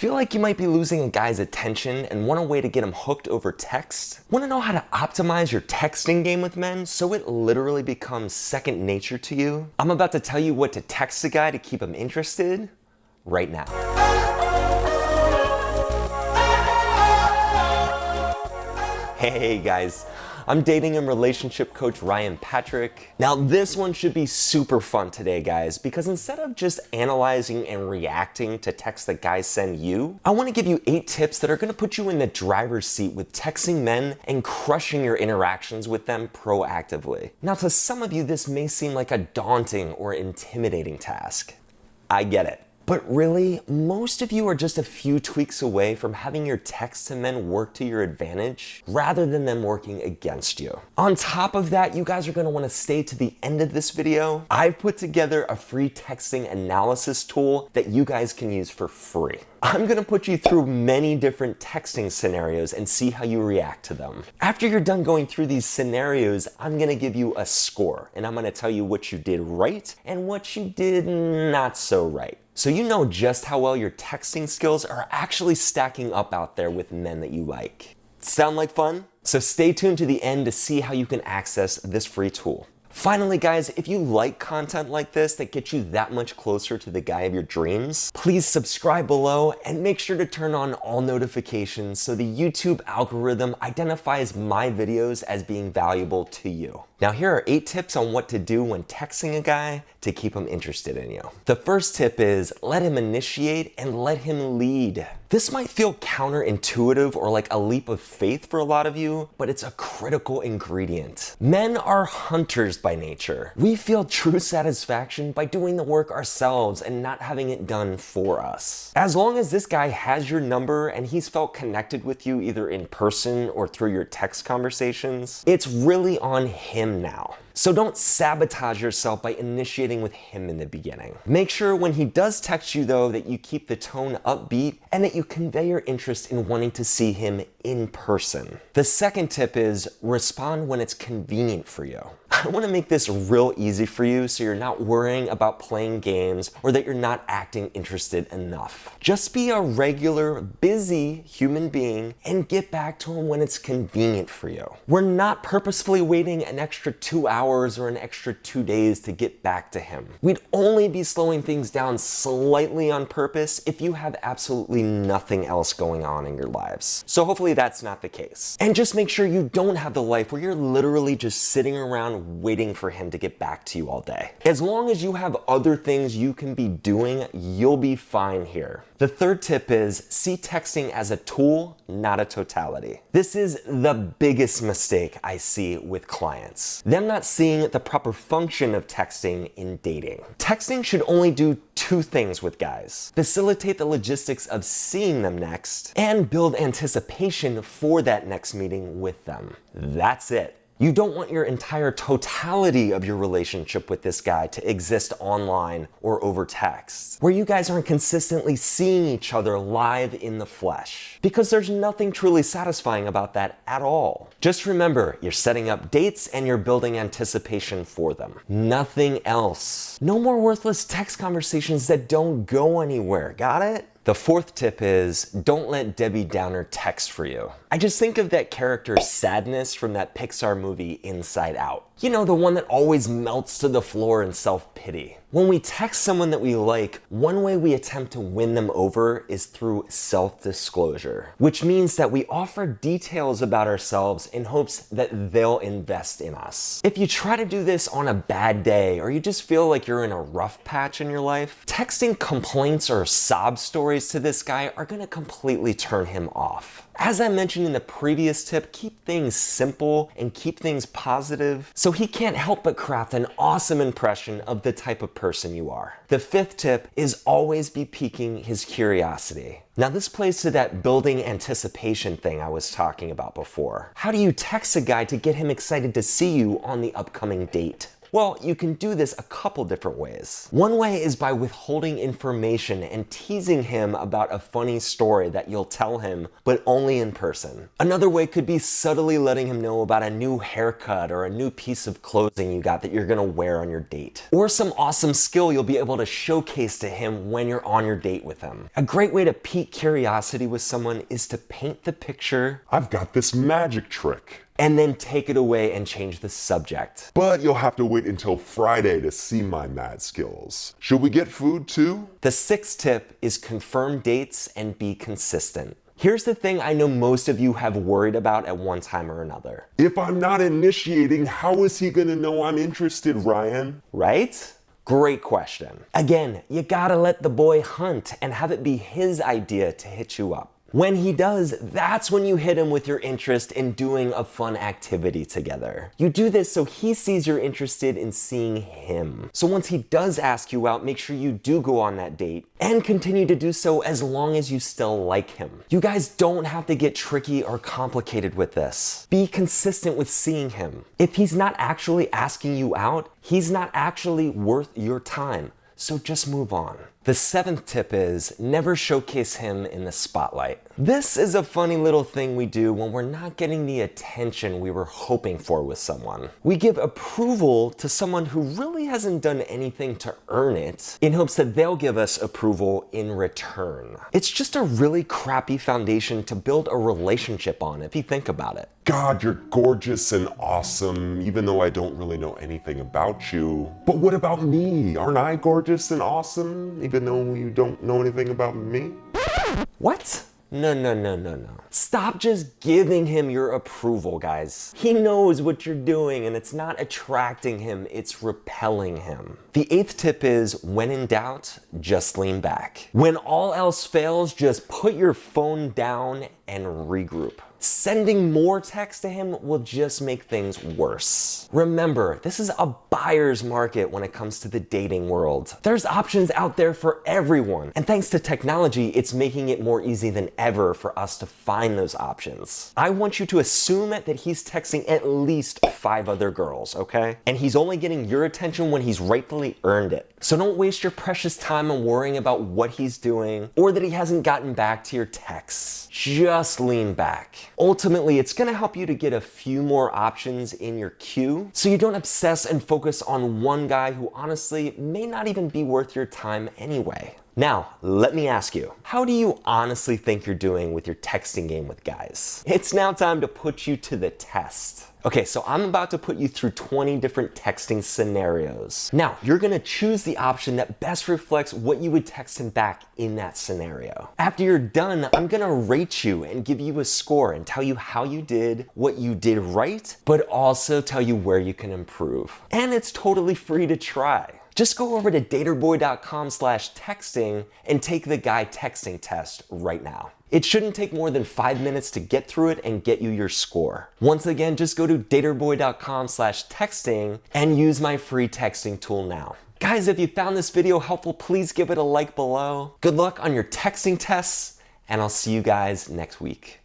Feel like you might be losing a guy's attention and want a way to get him hooked over text? Want to know how to optimize your texting game with men so it literally becomes second nature to you? I'm about to tell you what to text a guy to keep him interested right now. Hey guys, I'm dating and relationship coach Ryan Patrick. Now this one should be super fun today, guys, because instead of just analyzing and reacting to texts that guys send you, I want to give you 8 tips that are going to put you in the driver's seat with texting men and crushing your interactions with them proactively. Now to some of you, this may seem like a daunting or intimidating task. I get it. But really, most of you are just a few tweaks away from having your texts to men work to your advantage rather than them working against you. On top of that, you guys are going to want to stay to the end of this video. I've put together a free texting analysis tool that you guys can use for free. I'm going to put you through many different texting scenarios and see how you react to them. After you're done going through these scenarios, I'm going to give you a score and I'm going to tell you what you did right and what you did not so right. So you know just how well your texting skills are actually stacking up out there with men that you like. Sound like fun? So stay tuned to the end to see how you can access this free tool. Finally, guys, if you like content like this that gets you that much closer to the guy of your dreams, please subscribe below and make sure to turn on all notifications so the YouTube algorithm identifies my videos as being valuable to you. Now, here are 8 tips on what to do when texting a guy to keep him interested in you. The first tip is let him initiate and let him lead. This might feel counterintuitive or like a leap of faith for a lot of you, but it's a critical ingredient. Men are hunters by nature. We feel true satisfaction by doing the work ourselves and not having it done for us. As long as this guy has your number and he's felt connected with you either in person or through your text conversations, it's really on him now. So don't sabotage yourself by initiating with him in the beginning. Make sure when he does text you though that you keep the tone upbeat and that you convey your interest in wanting to see him in person. The second tip is respond when it's convenient for you. I want to make this real easy for you so you're not worrying about playing games or that you're not acting interested enough. Just be a regular, busy human being and get back to him when it's convenient for you. We're not purposefully waiting an extra 2 hours or an extra 2 days to get back to him. We'd only be slowing things down slightly on purpose if you have absolutely nothing else going on in your lives. So hopefully that's not the case. And just make sure you don't have the life where you're literally just sitting around waiting for him to get back to you all day. As long as you have other things you can be doing, you'll be fine here. The third tip is see texting as a tool, not a totality. This is the biggest mistake I see with clients. Them not seeing the proper function of texting in dating. Texting should only do 2 things with guys: facilitate the logistics of seeing them next and build anticipation for that next meeting with them. That's it. You don't want your entire totality of your relationship with this guy to exist online or over text, where you guys aren't consistently seeing each other live in the flesh, because there's nothing truly satisfying about that at all. Just remember, you're setting up dates and you're building anticipation for them. Nothing else. No more worthless text conversations that don't go anywhere. Got it? The fourth tip is don't let Debbie Downer text for you. I just think of that character Sadness from that Pixar movie Inside Out. You know, the one that always melts to the floor in self-pity. When we text someone that we like, one way we attempt to win them over is through self-disclosure, which means that we offer details about ourselves in hopes that they'll invest in us. If you try to do this on a bad day or you just feel like you're in a rough patch in your life, texting complaints or sob stories to this guy are gonna completely turn him off. As I mentioned in the previous tip, keep things simple and keep things positive so he can't help but craft an awesome impression of the type of person you are. The fifth tip is always be piquing his curiosity. Now this plays to that building anticipation thing I was talking about before. How do you text a guy to get him excited to see you on the upcoming date? Well, you can do this a couple different ways. One way is by withholding information and teasing him about a funny story that you'll tell him, but only in person. Another way could be subtly letting him know about a new haircut or a new piece of clothing you got that you're gonna wear on your date. Or some awesome skill you'll be able to showcase to him when you're on your date with him. A great way to pique curiosity with someone is to paint the picture, "I've got this magic trick." and then take it away and change the subject. "But you'll have to wait until Friday to see my mad skills. Should we get food too?" The sixth tip is confirm dates and be consistent. Here's the thing I know most of you have worried about at one time or another. "If I'm not initiating, how is he gonna know I'm interested, Ryan?" Right? Great question. Again, you gotta let the boy hunt and have it be his idea to hit you up. When he does, that's when you hit him with your interest in doing a fun activity together. You do this so he sees you're interested in seeing him. So once he does ask you out, make sure you do go on that date and continue to do so as long as you still like him. You guys don't have to get tricky or complicated with this. Be consistent with seeing him. If he's not actually asking you out, he's not actually worth your time. So just move on. The seventh tip is never showcase him in the spotlight. This is a funny little thing we do when we're not getting the attention we were hoping for with someone. We give approval to someone who really hasn't done anything to earn it in hopes that they'll give us approval in return. It's just a really crappy foundation to build a relationship on if you think about it. "God, you're gorgeous and awesome, even though I don't really know anything about you." "But what about me? Aren't I gorgeous and awesome, even though you don't know anything about me?" What? No. Stop just giving him your approval, guys. He knows what you're doing and it's not attracting him, it's repelling him. The eighth tip is, when in doubt, just lean back. When all else fails, just put your phone down and regroup. Sending more text to him will just make things worse. Remember, this is a buyer's market when it comes to the dating world. There's options out there for everyone. And thanks to technology, it's making it more easy than ever for us to find those options. I want you to assume that he's texting at least 5 other girls, okay? And he's only getting your attention when he's rightfully earned it. So don't waste your precious time on worrying about what he's doing or that he hasn't gotten back to your texts. Just lean back. Ultimately, it's gonna help you to get a few more options in your queue so you don't obsess and focus on one guy who honestly may not even be worth your time anyway. Now, let me ask you, how do you honestly think you're doing with your texting game with guys? It's now time to put you to the test. Okay, so I'm about to put you through 20 different texting scenarios. Now, you're gonna choose the option that best reflects what you would text him back in that scenario. After you're done, I'm gonna rate you and give you a score and tell you how you did, what you did right, but also tell you where you can improve. And it's totally free to try. Just go over to daterboy.com/texting and take the guy texting test right now. It shouldn't take more than 5 minutes to get through it and get you your score. Once again, just go to daterboy.com/texting and use my free texting tool now. Guys, if you found this video helpful, please give it a like below. Good luck on your texting tests, and I'll see you guys next week.